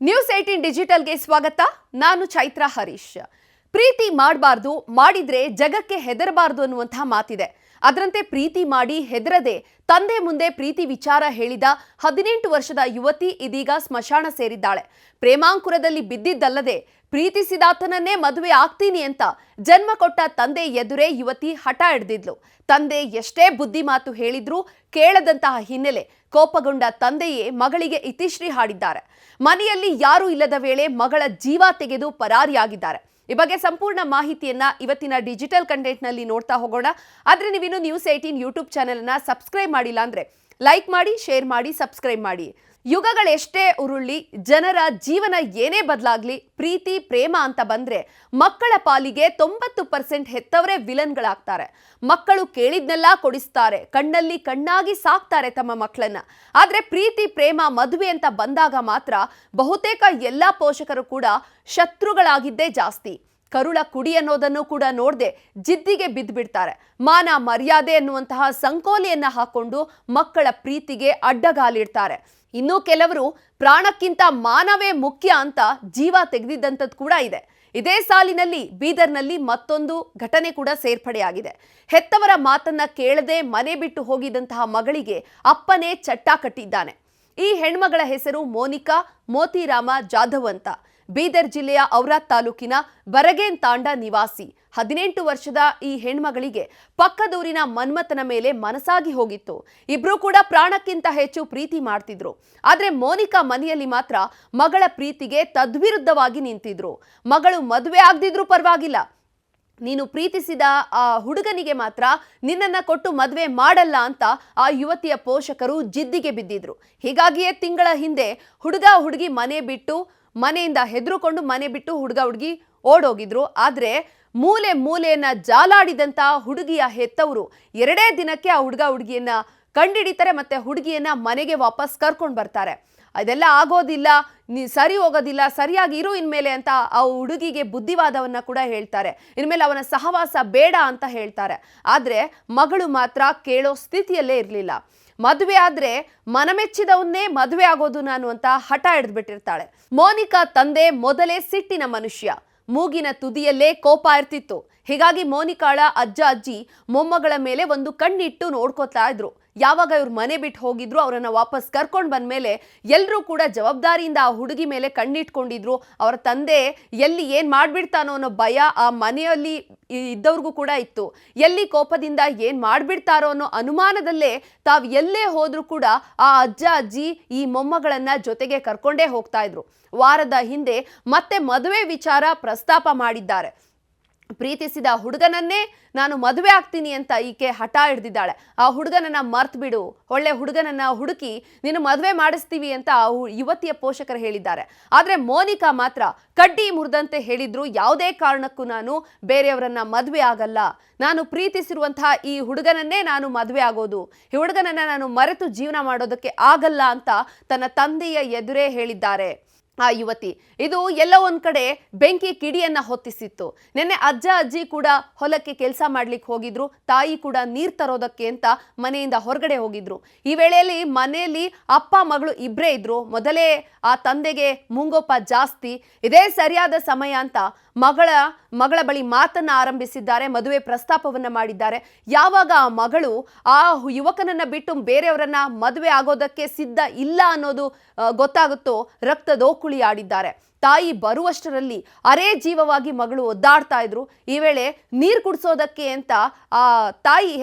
News18 ಡಿಜಿಟಲ್ಗೆ ಸ್ವಾಗತ. ನಾನು ಚೈತ್ರ ಹರೀಶ್. ಪ್ರೀತಿ ಮಾಡಬಾರ್ದು, ಮಾಡಿದ್ರೆ ಜಗಕ್ಕೆ ಹೆದರಬಾರ್ದು ಅನ್ನುವಂತಹ ಮಾತಿದೆ. ಅದರಂತೆ ಪ್ರೀತಿ ಮಾಡಿ ಹೆದರದೆ ತಂದೆ ಮುಂದೆ ಪ್ರೀತಿ ವಿಚಾರ ಹೇಳಿದ 18 ವರ್ಷದ ಯುವತಿ ಇದೀಗ ಸ್ಮಶಾನ ಸೇರಿದ್ದಾಳೆ. ಪ್ರೇಮಾಂಕುರದಲ್ಲಿ ಬಿದ್ದಿದ್ದಲ್ಲದೆ ಪ್ರೀತಿಸಿದಾತನನ್ನೇ ಮದುವೆ ಆಗ್ತೀನಿ ಅಂತ ಜನ್ಮ ಕೊಟ್ಟ ತಂದೆ ಎದುರೇ ಯುವತಿ ಹಠ ಹಿಡಿದಿದ್ಲು. ತಂದೆ ಎಷ್ಟೇ ಬುದ್ಧಿ ಮಾತು ಹೇಳಿದ್ರೂ ಕೇಳದಂತಹ ಹಿನ್ನೆಲೆ ಕೋಪಗೊಂಡ ತಂದೆಯೇ ಮಗಳಿಗೆ ಇತಿಶ್ರೀ ಹಾಡಿದ್ದಾರೆ. ಮನೆಯಲ್ಲಿ ಯಾರೂ ಇಲ್ಲದ ವೇಳೆ ಮಗಳ ಜೀವ ತೆಗೆದು ಪರಾರಿಯಾಗಿದ್ದಾರೆ. ಈ ಬಗ್ಗೆ ಸಂಪೂರ್ಣ ಮಾಹಿತಿಯನ್ನ ಇವತ್ತಿನ ಡಿಜಿಟಲ್ ಕಂಟೆಂಟ್ ನಲ್ಲಿ ನೋಡ್ತಾ ಹೋಗೋಣ. ಆದ್ರೆ ನೀವಿನ್ನು ನ್ಯೂಸ್18 ಯೂಟ್ಯೂಬ್ ಚಾನೆಲ್ ಅನ್ನ ಸಬ್ಸ್ಕ್ರೈಬ್ ಮಾಡಿಲ್ಲ ಅಂದ್ರೆ ಲೈಕ್ ಮಾಡಿ, ಶೇರ್ ಮಾಡಿ, ಸಬ್ಸ್ಕ್ರೈಬ್ ಮಾಡಿ. ಯುಗಗಳೆಷ್ಟೇ ಉರುಳಿ, ಜನರ ಜೀವನ ಏನೇ ಬದಲಾಗ್ಲಿ, ಪ್ರೀತಿ ಪ್ರೇಮ ಅಂತ ಬಂದ್ರೆ ಮಕ್ಕಳ ಪಾಲಿಗೆ 90% ಹೆತ್ತವರೇ ವಿಲನ್ಗಳಾಗ್ತಾರೆ. ಮಕ್ಕಳು ಕೇಳಿದ್ನೆಲ್ಲ ಕೊಡಿಸ್ತಾರೆ, ಕಣ್ಣಲ್ಲಿ ಕಣ್ಣಾಗಿ ಸಾಕ್ತಾರೆ ತಮ್ಮ ಮಕ್ಕಳನ್ನ. ಆದ್ರೆ ಪ್ರೀತಿ ಪ್ರೇಮ ಮದುವೆ ಅಂತ ಬಂದಾಗ ಮಾತ್ರ ಬಹುತೇಕ ಎಲ್ಲಾ ಪೋಷಕರು ಕೂಡ ಶತ್ರುಗಳಾಗಿದ್ದೇ ಜಾಸ್ತಿ. ಕರುಳ ಕುಡಿ ಅನ್ನೋದನ್ನು ಕೂಡ ನೋಡದೆ ಜಿದ್ದಿಗೆ ಬಿದ್ದುಬಿಡ್ತಾರೆ. ಮಾನ ಮರ್ಯಾದೆ ಅನ್ನುವಂತಹ ಸಂಕೋಲೆಯನ್ನ ಹಾಕೊಂಡು ಮಕ್ಕಳ ಪ್ರೀತಿಗೆ ಅಡ್ಡಗಾಲಿಡ್ತಾರೆ. ಇನ್ನು ಕೆಲವರು ಪ್ರಾಣಕ್ಕಿಂತ ಮಾನವೇ ಮುಖ್ಯ ಅಂತ ಜೀವ ತೆಗೆದಿದ್ದಂಥದ್ದು ಕೂಡ ಇದೆ. ಇದೇ ಸಾಲಿನಲ್ಲಿ ಬೀದರ್ನಲ್ಲಿ ಮತ್ತೊಂದು ಘಟನೆ ಕೂಡ ಸೇರ್ಪಡೆಯಾಗಿದೆ. ಹೆತ್ತವರ ಮಾತನ್ನ ಕೇಳದೆ ಮನೆ ಬಿಟ್ಟು ಹೋಗಿದ್ದಂತಹ ಮಗಳಿಗೆ ಅಪ್ಪನೇ ಚಟ್ಟ ಕಟ್ಟಿದ್ದಾನೆ. ಈ ಹೆಣ್ಮಗಳ ಹೆಸರು ಮೋನಿಕಾ ಮೋತಿರಾಮ ಜಾಧವ್ ಅಂತ. ಬೀದರ್ ಜಿಲ್ಲೆಯ ಔರಾದ್ ತಾಲೂಕಿನ ಬರಗೇನ್ ತಾಂಡ ನಿವಾಸಿ 18 ವರ್ಷದ ಈ ಹೆಣ್ಮಗಳಿಗೆ ಪಕ್ಕದೂರಿನ ಮನ್ಮಥನ ಮೇಲೆ ಮನಸಾಗಿ ಹೋಗಿತ್ತು. ಇಬ್ರು ಕೂಡ ಪ್ರಾಣಕ್ಕಿಂತ ಹೆಚ್ಚು ಪ್ರೀತಿ ಮಾಡ್ತಿದ್ರು. ಆದ್ರೆ ಮೋನಿಕಾ ಮನೆಯಲ್ಲಿ ಮಾತ್ರ ಮಗಳ ಪ್ರೀತಿಗೆ ತದ್ವಿರುದ್ಧವಾಗಿ ನಿಂತಿದ್ರು. ಮಗಳು ಮದುವೆ ಆಗದಿದ್ರೂ ಪರವಾಗಿಲ್ಲ, ನೀನು ಪ್ರೀತಿಸಿದ ಆ ಹುಡುಗನಿಗೆ ಮಾತ್ರ ನಿನ್ನನ್ನ ಕೊಟ್ಟು ಮದುವೆ ಮಾಡಲ್ಲ ಅಂತ ಆ ಯುವತಿಯ ಪೋಷಕರು ಜಿದ್ದಿಗೆ ಬಿದ್ದಿದ್ರು. ಹೀಗಾಗಿಯೇ ತಿಂಗಳ ಹಿಂದೆ ಹುಡುಗ ಹುಡುಗಿ ಮನೆಯಿಂದ ಹೆದರುಕೊಂಡು ಮನೆ ಬಿಟ್ಟು ಹುಡುಗ ಹುಡುಗಿ ಓಡೋಗಿದ್ರು. ಆದ್ರೆ ಮೂಲೆಯನ್ನ ಜಾಲಾಡಿದಂತ ಹುಡುಗಿಯ ಹೆತ್ತವರು 2 ದಿನಕ್ಕೆ ಆ ಹುಡುಗ ಹುಡುಗಿಯನ್ನ ಕಂಡಿಡಿತಾರೆ, ಮತ್ತೆ ಹುಡುಗಿಯನ್ನ ಮನೆಗೆ ವಾಪಸ್ ಕರ್ಕೊಂಡು ಬರ್ತಾರೆ. ಅದೆಲ್ಲ ಆಗೋದಿಲ್ಲ, ಸರಿ ಹೋಗೋದಿಲ್ಲ, ಸರಿಯಾಗಿ ಇರು ಇನ್ಮೇಲೆ ಅಂತ ಆ ಹುಡುಗಿಗೆ ಬುದ್ಧಿವಾದವನ್ನ ಕೂಡ ಹೇಳ್ತಾರೆ. ಇನ್ಮೇಲೆ ಅವನ ಸಹವಾಸ ಬೇಡ ಅಂತ ಹೇಳ್ತಾರೆ. ಆದ್ರೆ ಮಗಳು ಮಾತ್ರ ಕೇಳೋ ಸ್ಥಿತಿಯಲ್ಲೇ ಇರಲಿಲ್ಲ. ಮದುವೆ ಆದ್ರೆ ಮನಮೆಚ್ಚಿದವನ್ನೇ ಮದುವೆ ಆಗೋದು ನಾನು ಅಂತ ಹಠ ಹಿಡಿದ್ಬಿಟ್ಟಿರ್ತಾಳೆ. ಮೋನಿಕಾ ತಂದೆ ಮೊದಲೇ ಸಿಟ್ಟಿನ ಮನುಷ್ಯ, ಮೂಗಿನ ತುದಿಯಲ್ಲೇ ಕೋಪ ಇರ್ತಿತ್ತು. ಹೀಗಾಗಿ ಮೋನಿಕಾಳ ಅಜ್ಜ ಅಜ್ಜಿ ಮೊಮ್ಮಗಳ ಮೇಲೆ ಒಂದು ಕಣ್ಣಿಟ್ಟು ನೋಡ್ಕೋತಾ ಇದ್ರು. ಯಾವಾಗ ಇವ್ರು ಮನೆ ಬಿಟ್ಟು ಹೋಗಿದ್ರು, ಅವರನ್ನ ವಾಪಸ್ ಕರ್ಕೊಂಡು ಬಂದ್ಮೇಲೆ ಎಲ್ಲರೂ ಕೂಡ ಜವಾಬ್ದಾರಿಯಿಂದ ಆ ಹುಡುಗಿ ಮೇಲೆ ಕಣ್ಣಿಟ್ಕೊಂಡಿದ್ರು. ಅವರ ತಂದೆ ಎಲ್ಲಿ ಏನ್ ಮಾಡ್ಬಿಡ್ತಾನೋ ಅನ್ನೋ ಭಯ ಆ ಮನೆಯಲ್ಲಿ ಇದ್ದವ್ರಿಗೂ ಕೂಡ ಇತ್ತು. ಎಲ್ಲಿ ಕೋಪದಿಂದ ಏನ್ ಮಾಡ್ಬಿಡ್ತಾರೋ ಅನ್ನೋ ಅನುಮಾನದಲ್ಲೇ ತಾವು ಎಲ್ಲೇ ಹೋದ್ರೂ ಕೂಡ ಆ ಅಜ್ಜ ಅಜ್ಜಿ ಈ ಮೊಮ್ಮಗಳನ್ನ ಜೊತೆಗೆ ಕರ್ಕೊಂಡೇ ಹೋಗ್ತಾ ಇದ್ರು. ವಾರದ ಹಿಂದೆ ಮತ್ತೆ ಮದುವೆ ವಿಚಾರ ಪ್ರಸ್ತಾಪ ಮಾಡಿದ್ದಾರೆ. ಪ್ರೀತಿಸಿದ ಹುಡುಗನನ್ನೇ ನಾನು ಮದುವೆ ಆಗ್ತೀನಿ ಅಂತ ಈಕೆ ಹಠ ಹಿಡ್ದಿದ್ದಾಳೆ. ಆ ಹುಡುಗನನ್ನ ಮರ್ತ್ ಬಿಡು, ಒಳ್ಳೆ ಹುಡುಗನನ್ನ ಹುಡುಕಿ ನೀನು ಮದುವೆ ಮಾಡಿಸ್ತೀವಿ ಅಂತ ಆ ಯುವತಿಯ ಪೋಷಕರು ಹೇಳಿದ್ದಾರೆ. ಆದ್ರೆ ಮೋನಿಕಾ ಮಾತ್ರ ಕಡ್ಡಿ ಮುರಿದಂತೆ ಹೇಳಿದ್ರು, ಯಾವುದೇ ಕಾರಣಕ್ಕೂ ನಾನು ಬೇರೆಯವರನ್ನ ಮದುವೆ ಆಗಲ್ಲ, ನಾನು ಪ್ರೀತಿಸಿರುವಂತಹ ಈ ಹುಡುಗನನ್ನೇ ನಾನು ಮದುವೆ ಆಗೋದು, ಈ ಹುಡುಗನನ್ನ ನಾನು ಮರೆತು ಜೀವನ ಮಾಡೋದಕ್ಕೆ ಆಗಲ್ಲ ಅಂತ ತನ್ನ ತಂದೆಯ ಎದುರೇ ಹೇಳಿದ್ದಾರೆ ಆ ಯುವತಿ. ಇದು ಎಲ್ಲೋ ಒಂದ್ ಕಡೆ ಬೆಂಕಿ ಕಿಡಿಯನ್ನ ಹೊತ್ತಿಸಿತ್ತು. ನಿನ್ನೆ ಅಜ್ಜ ಅಜ್ಜಿ ಕೂಡ ಹೊಲಕ್ಕೆ ಕೆಲಸ ಮಾಡ್ಲಿಕ್ಕೆ ಹೋಗಿದ್ರು. ತಾಯಿ ಕೂಡ ನೀರ್ ತರೋದಕ್ಕೆ ಅಂತ ಮನೆಯಿಂದ ಹೊರಗಡೆ ಹೋಗಿದ್ರು. ಈ ವೇಳೆಯಲ್ಲಿ ಮನೆಯಲ್ಲಿ ಅಪ್ಪ ಮಗಳು ಇಬ್ರೇ ಇದ್ರು. ಮೊದಲೇ ಆ ತಂದೆಗೆ ಮುಂಗೋಪ ಜಾಸ್ತಿ. ಇದೇ ಸರಿಯಾದ ಸಮಯ ಅಂತ ಮಗಳ ಬಳಿ ಮಾತನ್ನ ಆರಂಭಿಸಿದ್ದಾರೆ, ಮದುವೆ ಪ್ರಸ್ತಾಪವನ್ನ ಮಾಡಿದ್ದಾರೆ. ಯಾವಾಗ ಆ ಮಗಳು ಆ ಯುವಕನನ್ನ ಬಿಟ್ಟು ಬೇರೆಯವರನ್ನ ಮದುವೆ ಆಗೋದಕ್ಕೆ ಸಿದ್ಧ ಇಲ್ಲ ಅನ್ನೋದು ಗೊತ್ತಾಗುತ್ತೋ ರಕ್ತದೋಕುಳಿ ಆಡಿದ್ದಾರೆ. ತಾಯಿ ಬರುವಷ್ಟರಲ್ಲಿ ಅರೇ ಜೀವವಾಗಿ ಮಗಳು ಒದ್ದಾಡ್ತಾ ಇದ್ರು. ಈ ವೇಳೆ ನೀರು ಕುಡಿಸೋದಕ್ಕೆ ಅಂತ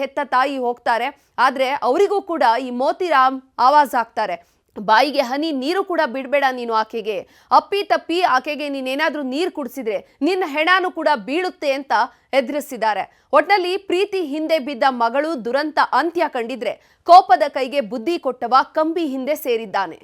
ಹೆತ್ತ ತಾಯಿ ಹೋಗ್ತಾರೆ. ಆದ್ರೆ ಅವರಿಗೂ ಕೂಡ ಈ ಮೋತಿರಾಮ್ ಆವಾಜ್ ಹಾಕ್ತಾರೆ, ಬಾಯಿಗೆ ಹನಿ ನೀರು ಕೂಡ ಬಿಡಬೇಡ ನೀನು ಆಕೆಗೆ, ಅಪ್ಪಿ ತಪ್ಪಿ ಆಕೆಗೆ ನೀನೇನಾದ್ರೂ ನೀರು ಕುಡಿಸಿದ್ರೆ ನಿನ್ನ ಹೆಣಾನು ಕೂಡ ಬೀಳುತ್ತೆ ಅಂತ ಎದುರಿಸಿದ್ದಾರೆ. ಒಟ್ನಲ್ಲಿ ಪ್ರೀತಿ ಹಿಂದೆ ಬಿದ್ದ ಮಗಳು ದುರಂತ ಅಂತ್ಯ ಕಂಡಿದ್ರೆ ಕೋಪದ ಕೈಗೆ ಬುದ್ಧಿ ಕೊಟ್ಟವ ಕಂಬಿ ಹಿಂದೆ ಸೇರಿದ್ದಾನೆ.